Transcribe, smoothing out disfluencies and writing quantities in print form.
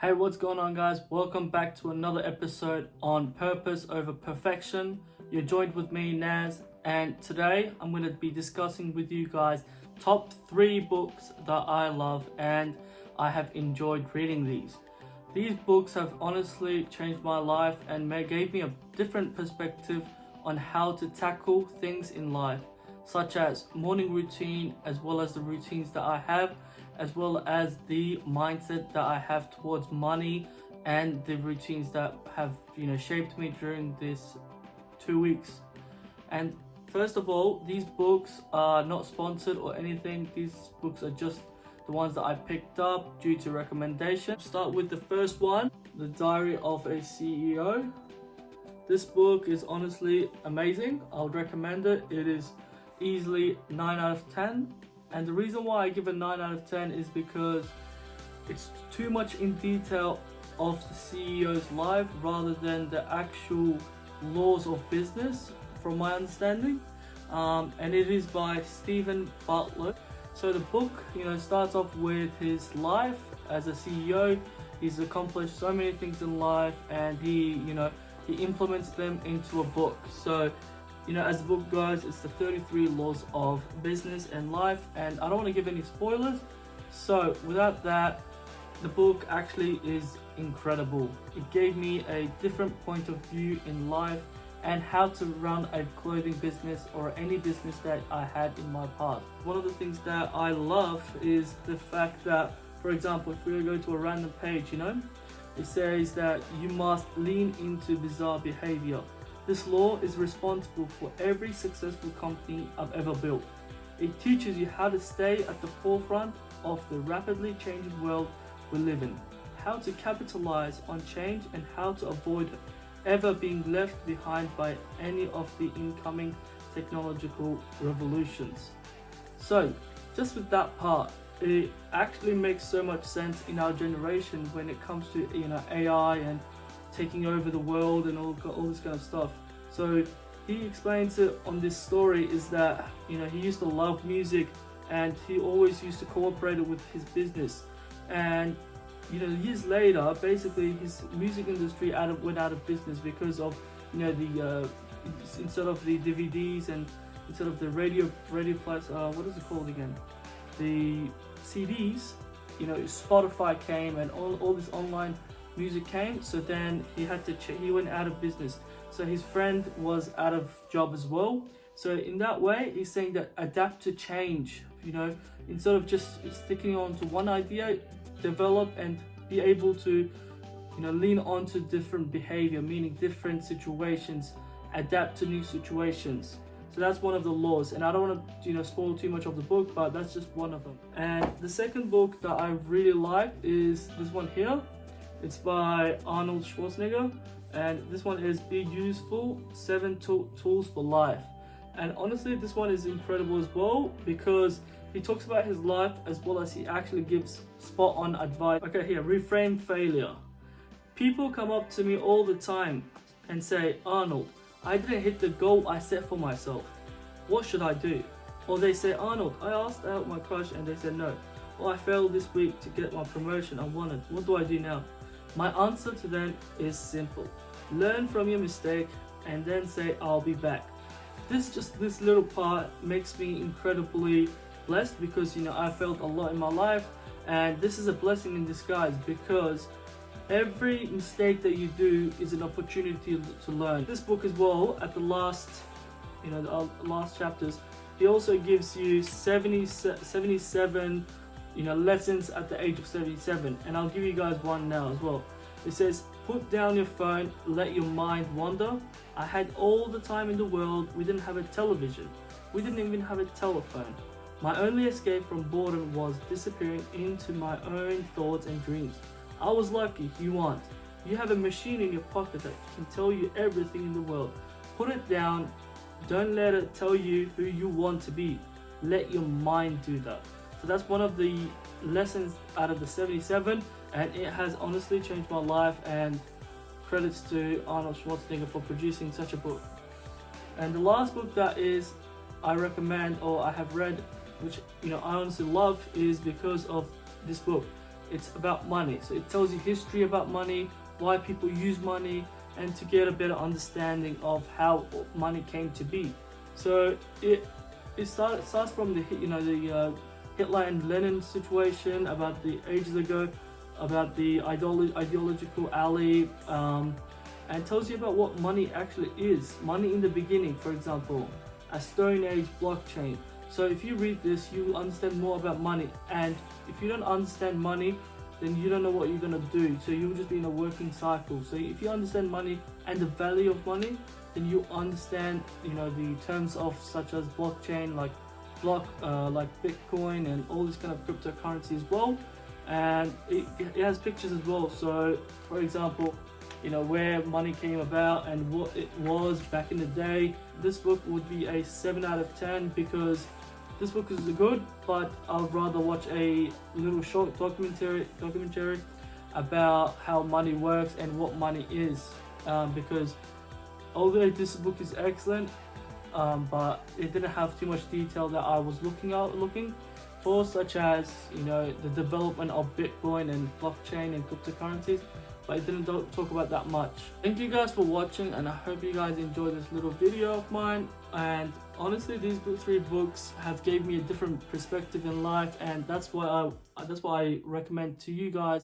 Hey, what's going on, guys? Welcome back to another episode on Purpose Over Perfection. You're joined with me, Naz, and today I'm going to be discussing with you guys top 3 books that I love and I have enjoyed reading these. These books have honestly changed my life and gave me a different perspective on how to tackle things in life, such as morning routine, as well as the routines that I have, as well as the mindset that I have towards money and the routines that have shaped me during this 2 weeks. And first of all, these books are not sponsored or anything. These books are just the ones that I picked up due to recommendation. Start with the first one, The Diary of a CEO. This book is honestly amazing. I would recommend it. It is easily 9 out of 10. And the reason why I give it 9 out of 10 is because it's too much in detail of the CEO's life rather than the actual laws of business, from my understanding. And it is by Steven Bartlett. So the book, starts off with his life as a CEO. He's accomplished so many things in life, and he implements them into a book. So as the book goes, it's the 33 laws of business and life, and I don't want to give any spoilers. So without that, the book actually is incredible. It gave me a different point of view in life and how to run a clothing business or any business that I had in my past. One of the things that I love is the fact that, for example, if we go to a random page, it says that you must lean into bizarre behavior. This law is responsible for every successful company I've ever built. It teaches you how to stay at the forefront of the rapidly changing world we live in, how to capitalize on change, and how to avoid ever being left behind by any of the incoming technological revolutions. So, just with that part, it actually makes so much sense in our generation when it comes to AI and taking over the world and all this kind of stuff. So he explains it on this story is that he used to love music and he always used to cooperate with his business, and years later basically his music industry went out of business because of the instead of the DVDs and instead of the radio plus what is it called again, the CDs, Spotify came and all this online music came. So then he went out of business. So his friend was out of job as well. So in that way, he's saying that adapt to change, instead of just sticking on to one idea, develop and be able to, lean on to different behavior, meaning different situations, adapt to new situations. So that's one of the laws, and I don't want to spoil too much of the book, but that's just one of them. And the second book that I really like is this one here. It's by Arnold Schwarzenegger, and this one is Be Useful, 7 Tools for Life. And honestly, this one is incredible as well because he talks about his life as well as he actually gives spot on advice. Okay, here, reframe failure. People come up to me all the time and say, Arnold, I didn't hit the goal I set for myself. What should I do? Or they say, Arnold, I asked out my crush and they said no. Or I failed this week to get my promotion I wanted. What do I do now? My answer to them is simple. Learn from your mistake and then say, I'll be back. This little part makes me incredibly blessed because I felt a lot in my life, and this is a blessing in disguise because every mistake that you do is an opportunity to learn. This book as well, at the last last chapters, he also gives you 77 lessons at the age of 77, and I'll give you guys one now as well. It says, put down your phone, let your mind wander. I had all the time in the world. We didn't have a television. We didn't even have a telephone. My only escape from boredom was disappearing into my own thoughts and dreams. I was lucky. You aren't. You have a machine in your pocket that can tell you everything in the world. Put it down. Don't let it tell you who you want to be. Let your mind do that. So that's one of the lessons out of the 77, and it has honestly changed my life, and credits to Arnold Schwarzenegger for producing such a book. And the last book that I recommend or I have read, which I honestly love, is because of this book. it's about money. So it tells you history about money, why people use money, and to get a better understanding of how money came to be. So it starts from the Hitler and Lenin situation about the ages ago, about the ideological alley, and tells you about what money actually is. Money in the beginning, for example, a Stone Age blockchain. So if you read this, you will understand more about money. And if you don't understand money, then you don't know what you're gonna do. So you'll just be in a working cycle. So if you understand money and the value of money, then you understand, the terms of such as blockchain, like Bitcoin and all this kind of cryptocurrency as well. And it has pictures as well. So for example, where money came about and what it was back in the day. This book would be a 7 out of 10 because this book is good, but I'd rather watch a little short documentary about how money works and what money is, because although this book is excellent, but it didn't have too much detail that I was looking for, such as the development of Bitcoin and blockchain and cryptocurrencies, but it didn't talk about that much. Thank you guys for watching, and I hope you guys enjoyed this little video of mine. And honestly, these 3 books have gave me a different perspective in life, and that's why I recommend to you guys.